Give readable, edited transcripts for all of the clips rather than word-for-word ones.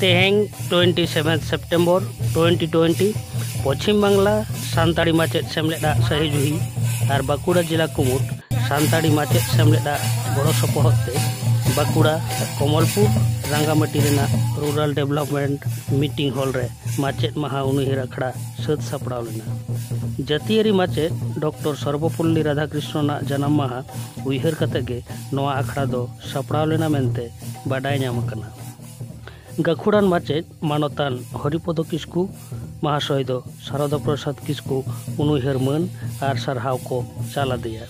तेहें 27 September 2020 पश्चिम बांगला सानताड़ी माचेद सेमलेदा सहिजुही और बाकुड़ा जिला कुमुट सानताड़ी माचेद सेमलेदा बड़ो सपोहते बाकुड़ा कमलपुर रंगामाटी रेना रूरल डेवलपमेंट मीटिंग हॉल रे माचेद महा उनुहिर अखड़ा सद सापड़ाव लेना। जातियारी माचेद डॉक्टर सर्वपल्ली राधाकृष्णन जन्म माहा उयहर कतेगे नवा अखड़ा दो सापड़ाव लेना मेनते बाडाय नाम अकना। गाखुड़ान माचेद मानतान हरिपद किस्कु महाशय दो शारदा प्रसाद किस्कु उनुहिर मन और सारहाव को चाला दिया।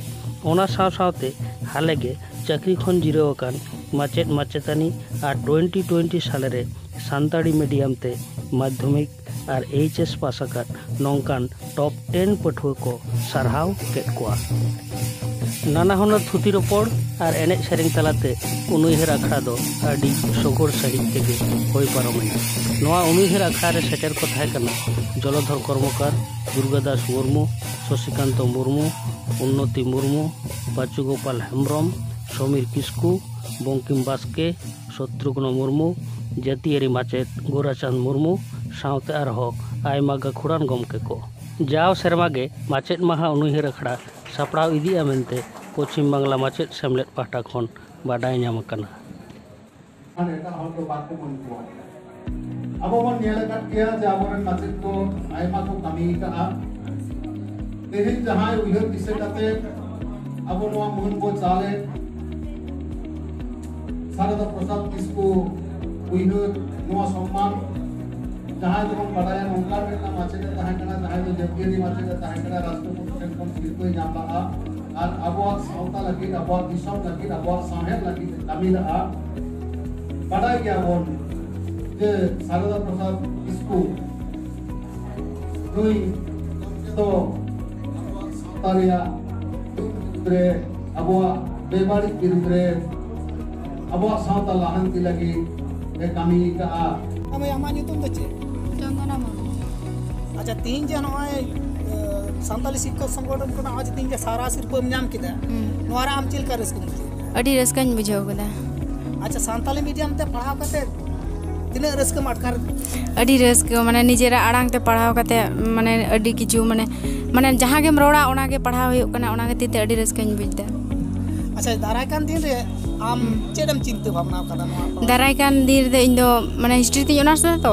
ओना साव सावते हालेगे चाकरी खन जिरावकान माचेद माचेतानी और 2020 साले सानताड़ी मीडियम ते माध्यमिक और HS पास नौकान टॉप 10 पठुआ को सारहाव केद कोआ। नाना हुनर थुति रोपड़ और एने सेरें तलाते उनुहिर अखड़ा दो अड़ी सगोर सहित तेगे होय पारमेना। नवा उनुहिर अखड़ा रे सेटर को थायकना जलधर कर्मकार दुर्गादास मुर्मू, शशिकांत मुर्मू, उन्नति मुर्मू, बाचुगोपाल हेम्ब्रम, समीर किस्कु, बंकिम बास्के, शत्रुघ्न मुर्मू, जातियारी माचेद गोराचांद मुर्मू सावते आरहों आयमा गाखुड़ान गमके को जाव सेरमागे माचेद महा उनुहिर अखड़ा सापड़ाव इदिया मेनते पश्चिम बांगला माचेद सेमलेद पाहटा खन बाडाय नाम अकना। अब बन नेलकत किया जाबरन माचेद को आयमा को कमी का तेहिन जहां उयहर दिसे कते अब नवा मोहन को चाले शारदा प्रसाद किस्कु उयहर नवा सम्मान जहां जब बाडाय नौकार में माचेद तहां कना जहां जो जतियारी माचेद तहां कना राष्ट्रपति टेंशन सिरको जामला और अबवा सावता लगी अबवा दिशम लगी अबवा साहेब लगी तमिल आ बाडाय गया बोन जे शारदा प्रसाद किस्कु दुई तो तारिया रे अबवा बेबाड़ी बिरुद्रे अबवा सावता लाहंती लगी ए कमी का आ हमें हमारी तुम बच्चे चंदना मुर्मू। अच्छा तीन जन सानताली शिक्षक संगठन को आज तीन जन सारा सिर्फ नाम किदा नोरा आम चिल कर रस्क अड़ी रस्कन बुझाव कदा। अच्छा सानताली मीडियम ते पढ़ाव कते तिने रस्क माटकार अड़ी रस्क माने निजेरा आड़ांग ते पढ़ाव कते माने अड़ी किछु माने माने जहां गेम रोड़ा ओना के पढ़ाव हुयो कना ओना के ते अड़ी रस्कन बुझदा। अच्छा दाराय कान दिन रे आम चेडम चिंता भावना कदा नोआ दाराय कान दिन रे इन दो माने हिस्ट्री ती ऑनर्स दा तो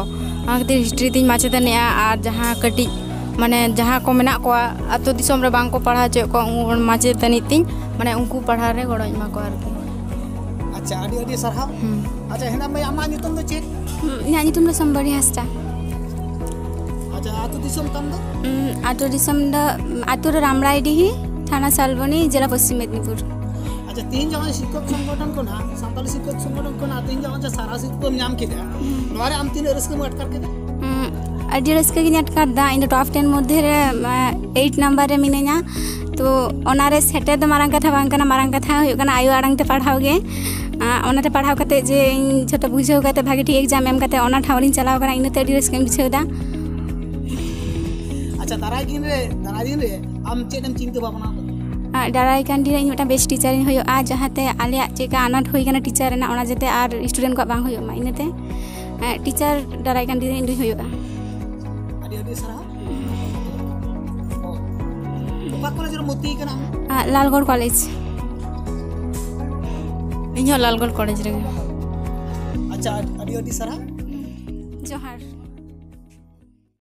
आखते हिस्ट्री ती माचेतनिया और जहां कटी माने जहां को मेना को अतो दिसम रे बांग को पढ़ा चे को माचेतनी ती माने उनको पढ़ा रे गड़ो मा को आरती। अच्छा अड़ी अड़ी सरहाव। अच्छा हेना मैं आमा नितुम दो चेक न्या नितुम दो संबड़ी हस्ता। अच्छा अतो दिसम तम दो अतो दिसम दा अतो रामरायडी ही थाना सालबनी जिला पश्चिम मेदिनीपुर। अच्छा तीन जगह शिक्षक संगठन को ना सानताली शिक्षक संगठन को ना तीन जगह सारा शिक्षक नाम किदा नोरे आम तीन रस्क में अटकर के अड़ी रस्क की अटकर दा इन टॉप 10 मध्य रे 8 नंबर रे मिनेना तो ओनारे सेटे दो मारंग कथा बांग कना मारंग कथा हुयो कना आयु आड़ांग ते पढ़ाव गे ओनाते पढ़ाव कते जे छोटा बुझाव कते भागे ठीक एग्जाम एम कते ओना ठावरिन चलाव कना इनते अड़ी रस्क बुझाव दा। अच्छा दाराय दिन रे आम चेडम चिंता भावना दाराय कान दिन इन बेस्ट टीचर हुयो आ जहाते आलिया चेका अनाट होई कना टीचर ना ओना जते आर स्टूडेंट को बांग हुयो मा इनते टीचर दाराय कान दिन इन हुयो अड़ी अड़ी सरा ओका कॉलेज रे मोती कना Lalgarh college in Lalgarh college रे। अच्छा अड़ी अड़ी सरा जोहार।